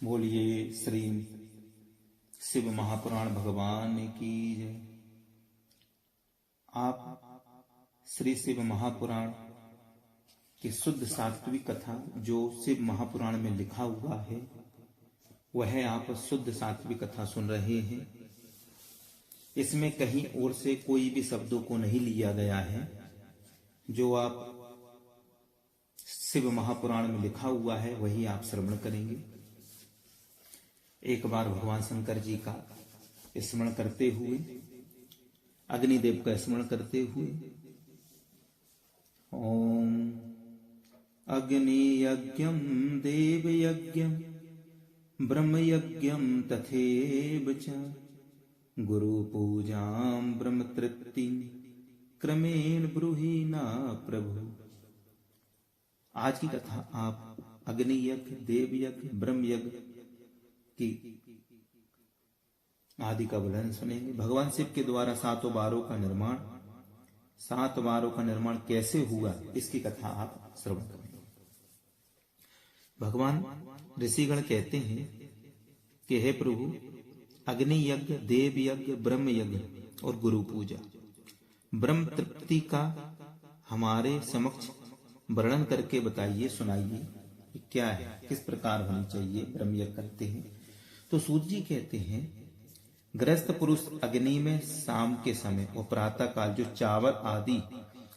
बोलिए श्री शिव महापुराण भगवान की जय। आप श्री शिव महापुराण की शुद्ध सात्विक कथा जो शिव महापुराण में लिखा हुआ है वह आप शुद्ध सात्विक कथा सुन रहे हैं। इसमें कहीं और से कोई भी शब्दों को नहीं लिया गया है। जो आप शिव महापुराण में लिखा हुआ है वही आप श्रवण करेंगे। एक बार भगवान शंकर जी का स्मरण करते हुए, अग्निदेव का स्मरण करते हुए, ओम अग्नि यज्ञम देव यज्ञम ब्रह्म यज्ञम तथैव च गुरु पूजाम ब्रह्म तृप्ति क्रमेण ब्रूहि ना प्रभु। आज की कथा आप अग्नि यज्ञ, देव यज्ञ, ब्रह्म यज्ञ की आदि का वर्णन सुनेंगे। भगवान शिव के द्वारा 7 बारों का निर्माण, 7 बारों का निर्माण कैसे हुआ इसकी कथा आप श्रवण करेंगे। भगवान ऋषिगण कहते हैं कि हे प्रभु, अग्नि यज्ञ, देव यज्ञ, ब्रह्म यज्ञ और गुरु पूजा, ब्रह्म तृप्ति का हमारे समक्ष वर्णन करके बताइए, सुनाइए क्या है, किस प्रकार होनी चाहिए। ब्रह्म यज्ञ करते हैं तो सूत जी कहते हैं, गृहस्थ पुरुष अग्नि में शाम के समय और प्रातः काल जो चावल आदि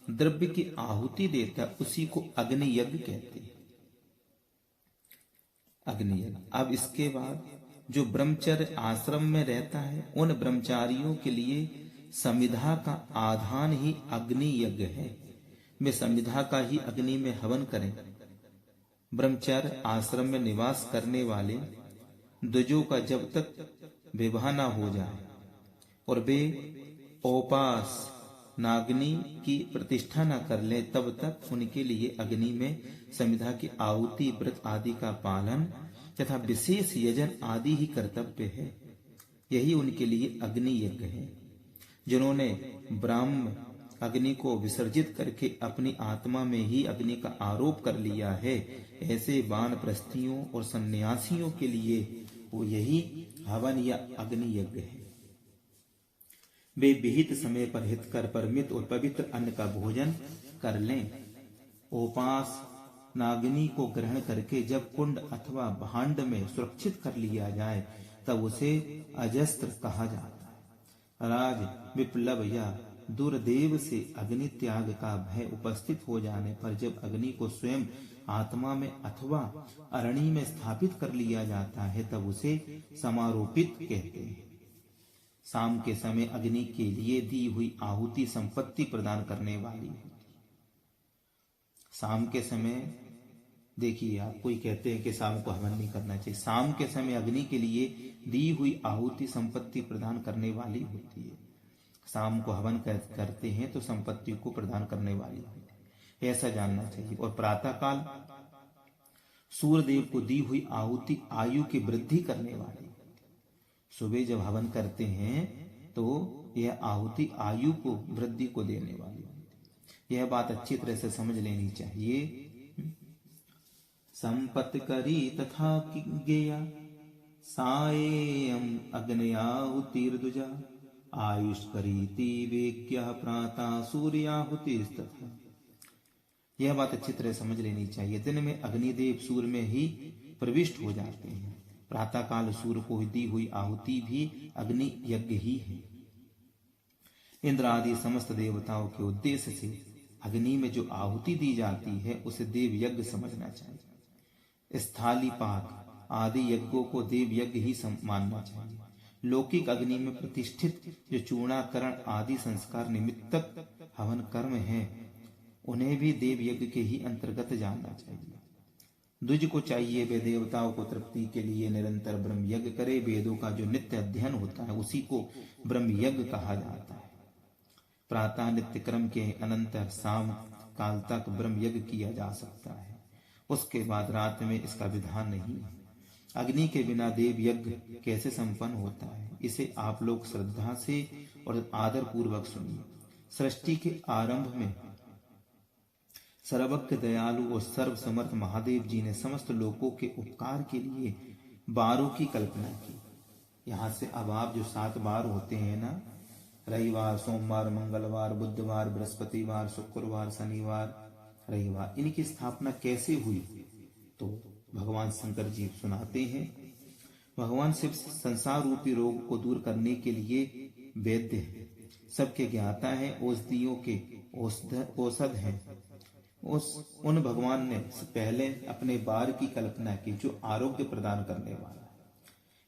द्रव्य की आहुति देता है उसी को अग्नि यज्ञ कहते हैं। अग्नि यज्ञ। अब इसके बाद जो ब्रह्मचर्य आश्रम में रहता है उन ब्रह्मचारियों के लिए संविधा का आधान ही अग्नि यज्ञ है। वे संविधा का ही अग्नि में हवन करें। ब्रह्मचर्य आश्रम में निवास करने वाले द्विजों का जब तक विवाह न हो जाए और वे औपास नाग्नि की प्रतिष्ठा न कर ले तब तक उनके लिए अग्नि में संविधा की आहुति, व्रत आदि का पालन तथा विशेष यजन आदि ही कर्तव्य है। यही उनके लिए अग्नि यज्ञ है। जिन्होंने ब्राह्म अग्नि को विसर्जित करके अपनी आत्मा में ही अग्नि का आरोप कर लिया है, ऐसे वानप्रस्थियों और सन्यासियों के लिए वो यही हवन या अग्नि यज्ञ है। वे विहित समय पर हितकर परमित और पवित्र अन्न का भोजन कर लें। उपास नाग्नि को ग्रहण करके जब कुंड अथवा भांड में सुरक्षित कर लिया जाए तब उसे अजस्त्र कहा जाता है। राज विप्लव या दुर्देव से अग्नि त्याग का भय उपस्थित हो जाने पर जब अग्नि को स्वयं आत्मा में अथवा अरणि में स्थापित कर लिया जाता है तब उसे समारोपित कहते हैं। शाम के समय अग्नि के लिए दी हुई आहुति संपत्ति प्रदान करने वाली है। शाम के समय देखिए, आप कोई कहते हैं कि शाम को हवन नहीं करना चाहिए। शाम के समय अग्नि के लिए दी हुई आहुति संपत्ति प्रदान करने वाली होती है। शाम को हवन करते हैं तो संपत्ति को प्रदान करने वाली होती है, ऐसा जानना चाहिए। और प्रातः काल सूर्यदेव को दी हुई आहुति आयु की वृद्धि करने वाली। सुबह जब हवन करते हैं तो यह आहुति आयु को वृद्धि को देने वाली होती है। यह बात अच्छी तरह से समझ लेनी चाहिए। संपत्ति करी तथा गेया सायेयम अग्नयाहुतिर्दुजा आयुष्करीति वेक्य प्रातः सूर्याहुतिस्तथा। यह बात अच्छी तरह समझ लेनी चाहिए। दिन में अग्निदेव सूर्य में ही प्रविष्ट हो जाते हैं। प्रातः काल सूर्य को दी हुई आहुति भी अग्नि यज्ञ ही है। इंद्र आदि समस्त देवताओं के उद्देश्य से अग्नि में जो आहुति दी जाती है उसे देव यज्ञ समझना चाहिए। स्थाली पाक आदि यज्ञों को देव यज्ञ ही मानना चाहिए। लौकिक अग्नि में प्रतिष्ठित जो चूर्णाकरण आदि संस्कार निमित्तक हवन कर्म है उन्हें भी देव यज्ञ के ही अंतर्गत जानना चाहिए। द्विज को चाहिए वे देवताओं को तृप्ति के लिए निरंतर ब्रह्म यज्ञ करे। वेदों का जो नित्य अध्ययन होता है उसी को ब्रह्म यज्ञ कहा जाता है। प्रातः नित्य क्रम के अनंतर शाम काल तक ब्रह्म यज्ञ किया जा सकता है। उसके बाद रात में इसका विधान नहीं है। अग्नि के बिना देव यज्ञ कैसे संपन्न होता है, इसे आप लोग श्रद्धा से और आदर पूर्वक सुनिए। सृष्टि के आरंभ में सर्वज्ञ दयालु और सर्व समर्थ महादेव जी ने समस्त लोकों के उपकार के लिए बारों की कल्पना की। यहाँ से अब आप जो 7 बार होते हैं ना, रविवार, सोमवार, मंगलवार, बुधवार, बृहस्पतिवार, शुक्रवार, शनिवार, रविवार, इनकी स्थापना कैसे हुई? तो भगवान शंकर जी सुनाते हैं। भगवान शिव संसार रूपी रोग को दूर करने के लिए वैद्य है, सबके ज्ञाता है, औषधियों के औषध है। उन भगवान ने पहले अपने बार की कल्पना की जो आरोग्य प्रदान करने वाला है।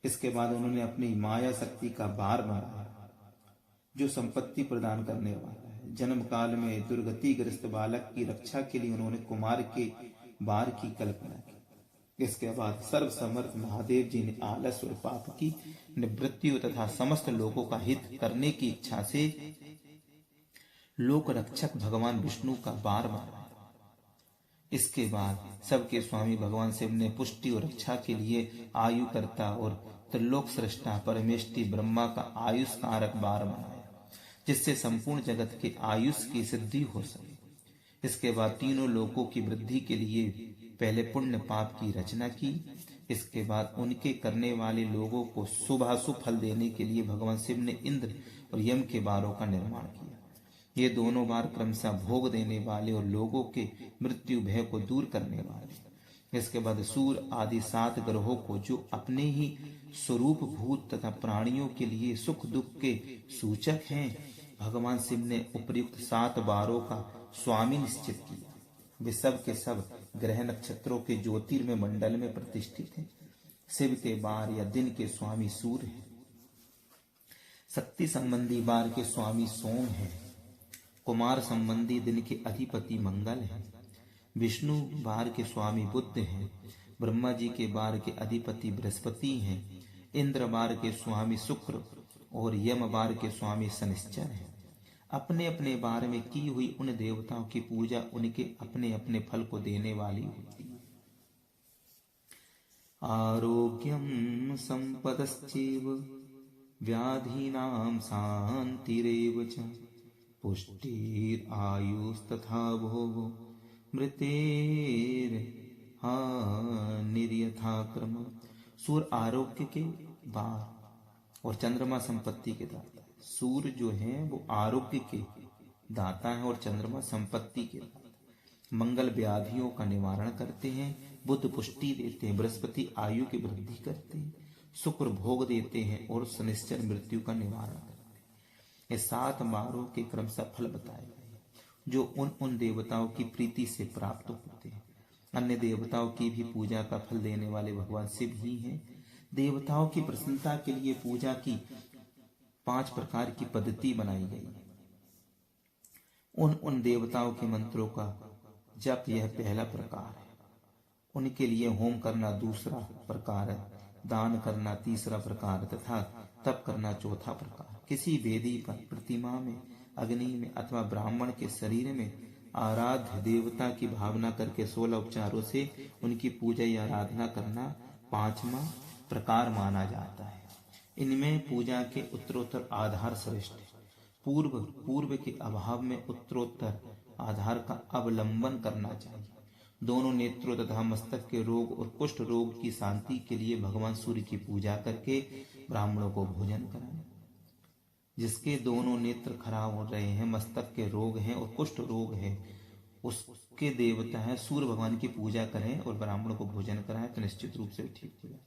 इसके बाद उन्होंने अपनी माया शक्ति का बार बनाया जो संपत्ति प्रदान करने वाला है। जन्म काल में दुर्गतिग्रस्त बालक की रक्षा के लिए उन्होंने कुमार के बार की कल्पना की। इसके बाद सर्वसमर्थ महादेव जी ने आलस्य और पाप की निवृत्ति तथा समस्त लोगों का हित करने की इच्छा से लोक रक्षक भगवान विष्णु का बार बनाया। इसके बाद सबके स्वामी भगवान शिव ने पुष्टि और रक्षा के लिए आयुकर्ता और त्रिलोक सृष्टा परमेष्टि ब्रह्मा का आयुष कारक बार बनाया, जिससे संपूर्ण जगत के आयुष की सिद्धि हो सके। इसके बाद तीनों लोकों की वृद्धि के लिए पहले पुण्य पाप की रचना की। इसके बाद उनके करने वाले लोगों को शुभाशुभ फल देने के लिए भगवान शिव ने इंद्र और यम के बारों का निर्माण किया। ये दोनों बार क्रमशः भोग देने वाले और लोगों के मृत्यु भय को दूर करने वाले। इसके बाद सूर्य आदि 7 ग्रहों को जो अपने ही स्वरूप भूत तथा प्राणियों के लिए सुख दुख के सूचक हैं, भगवान शिव ने उपयुक्त 7 बारों का स्वामी निश्चित किया। वे सब के सब ग्रह नक्षत्रों के ज्योतिर्मय मंडल में प्रतिष्ठित हैं। शिव के बार या दिन के स्वामी सूर्य है। शक्ति संबंधी बार के स्वामी सोम है। कुमार संबंधी दिन के अधिपति मंगल है। विष्णु बार के स्वामी बुध हैं। ब्रह्मा जी के बार के अधिपति बृहस्पति हैं। इंद्र बार के स्वामी शुक्र और यम बार के स्वामी शनिश्चर हैं। अपने अपने बार में की हुई उन देवताओं की पूजा उनके अपने अपने फल को देने वाली होती है। आरोग्यम संपदश्चैव व्याधीनां शान्तिरेव च पुष्टिरायुस्तथा भोगो मृतेर्हानिर्यथाक्रम। सूर्य आरोग्य के बार और चंद्रमा संपत्ति के दाता। सूर्य जो है वो आरोग्य के दाता है और चंद्रमा संपत्ति के दाता। मंगल व्याधियों का निवारण करते हैं। बुध पुष्टि देते हैं। बृहस्पति आयु की वृद्धि करते हैं। शुक्र भोग देते हैं और शनिश्चर मृत्यु का निवारण करते हैं। ये 7 बारों के क्रमशः फल बताए गए जो उन देवताओं की प्रीति से प्राप्त होते हैं। अन्य देवताओं की भी पूजा का फल देने वाले भगवान शिव ही हैं। देवताओं की प्रसन्नता के लिए पूजा की 5 प्रकार की पद्धति बनाई गई है। उन देवताओं के मंत्रों का जप यह पहला प्रकार है। उनके लिए होम करना दूसरा प्रकार है, दान करना तीसरा प्रकार तथा तप करना चौथा प्रकार। किसी वेदी पर, प्रतिमा में, अग्नि में अथवा ब्राह्मण के शरीर में आराध्य देवता की भावना करके 16 उपचारों से उनकी पूजा या आराधना करना 5वां प्रकार माना जाता है। इनमें पूजा के उत्तरोत्तर आधार श्रेष्ठ है। पूर्व के अभाव में उत्तरोत्तर आधार का अवलंबन करना चाहिए। दोनों नेत्रों तथा मस्तक के रोग और कुष्ठ रोग की शांति के लिए भगवान सूर्य की पूजा करके ब्राह्मणों को भोजन कराएं। जिसके दोनों नेत्र खराब हो रहे हैं, मस्तक के रोग हैं और कुष्ठ रोग है, उसके देवता है सूर्य भगवान की पूजा करें और ब्राह्मणों को भोजन कराएं तो निश्चित रूप से ठीक हो जाए।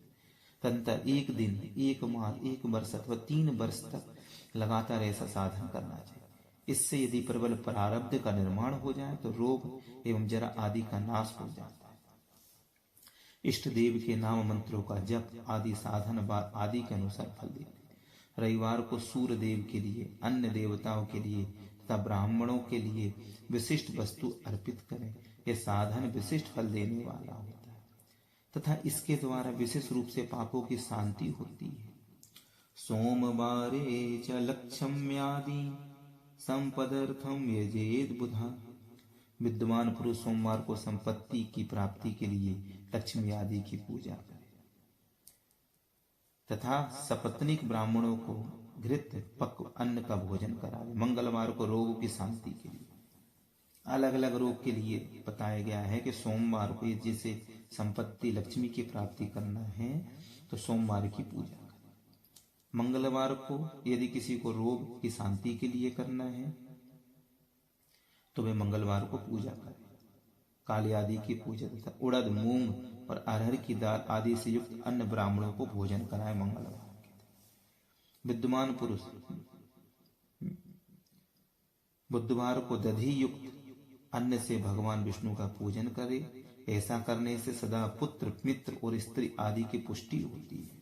तंत्र 1 दिन, 1 माह, 1 वर्ष अथवा 3 वर्ष तक लगातार ऐसा साधन करना चाहिए। इससे यदि प्रबल प्रारब्ध का निर्माण हो जाए तो रोग एवं जरा आदि का नाश हो जाता है। इष्ट देव के नाम मंत्रों का जप आदि साधन बार आदि के अनुसार फल देते। रविवार को सूर्य देव के लिए, अन्य देवताओं के लिए तथा ब्राह्मणों के लिए विशिष्ट वस्तु अर्पित करें। यह साधन विशिष्ट फल देने वाला होता है तथा इसके द्वारा विशेष रूप से पापों की शांति होती है। सोमवारे च लक्ष्म्यादि संपदर्थम यजेत बुधा। विद्वान पुरुष सोमवार को संपत्ति की प्राप्ति के लिए लक्ष्मी आदि की पूजा करें तथा सपत्नीक ब्राह्मणों को घृत पक्व अन्न का भोजन करावे। मंगलवार को रोगों की शांति के लिए, अलग अलग रोग के लिए बताया गया है कि सोमवार को जैसे संपत्ति लक्ष्मी की प्राप्ति करना है तो सोमवार की पूजा करें। मंगलवार को यदि किसी को रोग की शांति के लिए करना है तो वे मंगलवार को पूजा करें। काली आदि की पूजा तथा उड़द, मूंग और अरहर की दाल आदि से युक्त अन्य ब्राह्मणों को भोजन कराएं मंगलवार के दिन। विद्वान पुरुष बुधवार को दधि युक्त अन्न से भगवान विष्णु का पूजन करे। ऐसा करने से सदा पुत्र, मित्र और स्त्री आदि की पुष्टि होती है।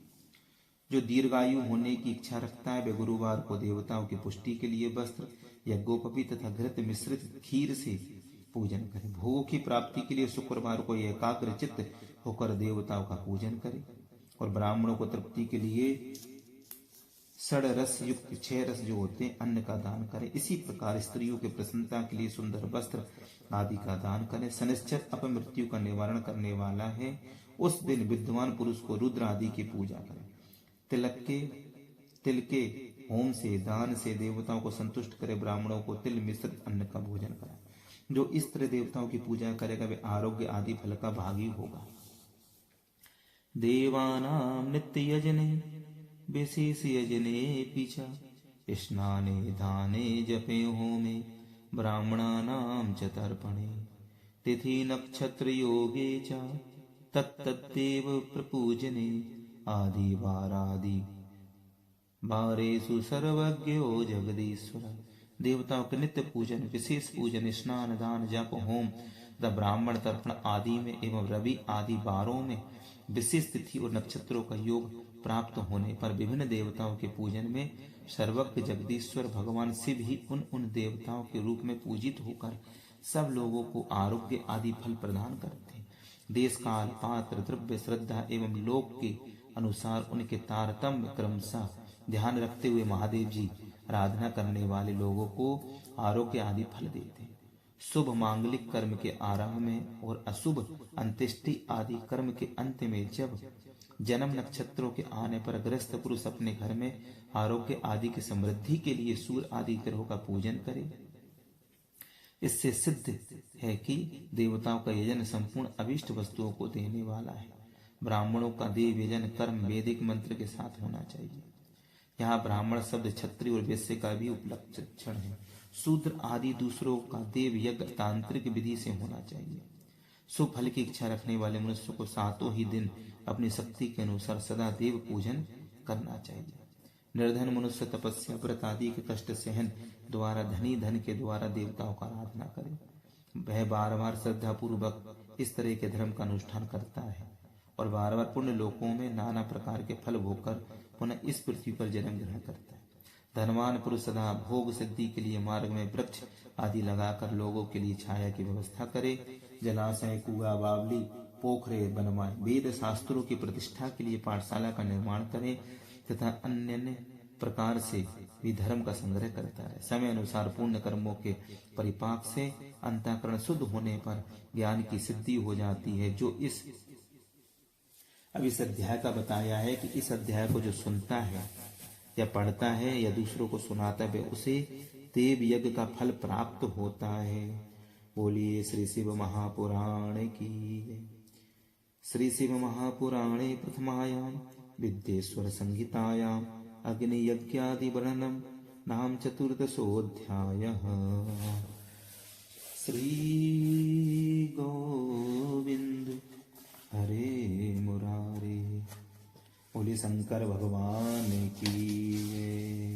जो दीर्घायु होने की इच्छा रखता है वे गुरुवार को देवताओं की पुष्टि के लिए वस्त्र, यज्ञोपवी तथा घृत मिश्रित खीर से पूजन करें। भोगों की प्राप्ति के लिए शुक्रवार को एकाग्र चित्त होकर देवताओं का पूजन करें और ब्राह्मणों को तृप्ति के लिए षड रस युक्त 6 रस जो होते हैं अन्न का दान करें। इसी प्रकार स्त्रियों की प्रसन्नता के लिए सुंदर वस्त्र आदि का दान करें। शनिश्चर अपमृत्यु का निवारण करने वाला है। उस दिन विद्वान पुरुष को रुद्र आदि की पूजा करें। तिल के होम से, दान से देवताओं को संतुष्ट करे। ब्राह्मणों को तिल मिश्रित अन्न का भोजन कराए। जो इस तरह देवताओं की पूजा करेगा वे आरोग्य आदि फल का भागी होगा। देवानां नित्य यजने विशेष यजने पीछा स्नाने दाने जपे होमे ब्राह्मणानां च तर्पणे तिथि नक्षत्र योगे च तत्तदेव प्रपूजने आदि वारादि वारेषु सर्वज्ञो जगदीश्वर। देवताओं के नित्य पूजन, विशेष पूजन, स्नान दान जप होम तथा ब्राह्मण तर्पण आदि में एवं रवि आदि वारों में विशेष तिथि और नक्षत्रों का योग प्राप्त होने पर विभिन्न देवताओं के पूजन में सर्वज्ञ जगदीश्वर भगवान शिव ही उन देवताओं के रूप में पूजित होकर सब लोगों को आरोग्य आदि फल प्रदान करते हैं। देश काल, पात्र, द्रव्य, श्रद्धा एवं लोक के अनुसार उनके तारतम्य क्रमशः ध्यान रखते हुए महादेव जी आराधना करने वाले लोगों को आरोग्य आदि फल देते हैं। शुभ मांगलिक कर्म के आरंभ में और अशुभ अंत्येष्टि आदि कर्म के अंत में जब जन्म नक्षत्रों के आने पर गृहस्थ पुरुष अपने घर में आरोग्य आदि की समृद्धि के लिए सूर्य आदि ग्रहों का पूजन करे। इससे सिद्ध है कि देवताओं का यजन संपूर्ण अभिष्ट वस्तुओं को देने वाला है। ब्राह्मणों का देव यजन कर्म वैदिक मंत्र के साथ होना चाहिए। यहाँ ब्राह्मण शब्द क्षत्रिय और वैश्य का भी उपलक्षण है। शूद्र आदि दूसरों का देव यज्ञ तांत्रिक विधि से होना चाहिए। शुभ फल की इच्छा रखने वाले मनुष्य को 7 ही दिन अपनी शक्ति के अनुसार सदा देव पूजन करना चाहिए। निर्धन मनुष्य तपस्या, व्रत आदि के कष्ट सहन द्वारा धनी धन के द्वारा देवताओं का आराधना करे। वह बार बार श्रद्धा पूर्वक इस तरह के धर्म का अनुष्ठान करता है और बार बार पुण्य लोकों में नाना प्रकार के फल भोगकर पुनः इस पृथ्वी पर जन्म ग्रहण करता है। धनवान पुरुष सदा भोग सिद्धि के लिए मार्ग में वृक्ष आदि लगाकर लोगों के लिए छाया की व्यवस्था करे। जलाशय, कुआं, बावली, पोखरे बनवाए। वेद शास्त्रों की प्रतिष्ठा के लिए पाठशाला का निर्माण करे तथा अन्य प्रकार से भी धर्म का संग्रह करता है। समय अनुसार पुण्य कर्मों के परिपाक से अंतःकरण शुद्ध होने पर ज्ञान की सिद्धि हो जाती है। जो इस अध्याय का बताया है कि इस अध्याय को जो सुनता है या पढ़ता है या दूसरों को सुनाता है उसे देव यज्ञ का फल प्राप्त होता है। बोलिए श्री शिव महापुराण की। श्री शिव महापुराणे प्रथमायां विद्येश्वर संहितायां अग्नि यज्ञादि वर्णनम नाम 14ोऽध्यायः। श्री गोविंद हरे मुरारे। बोलिए शंकर भगवान की।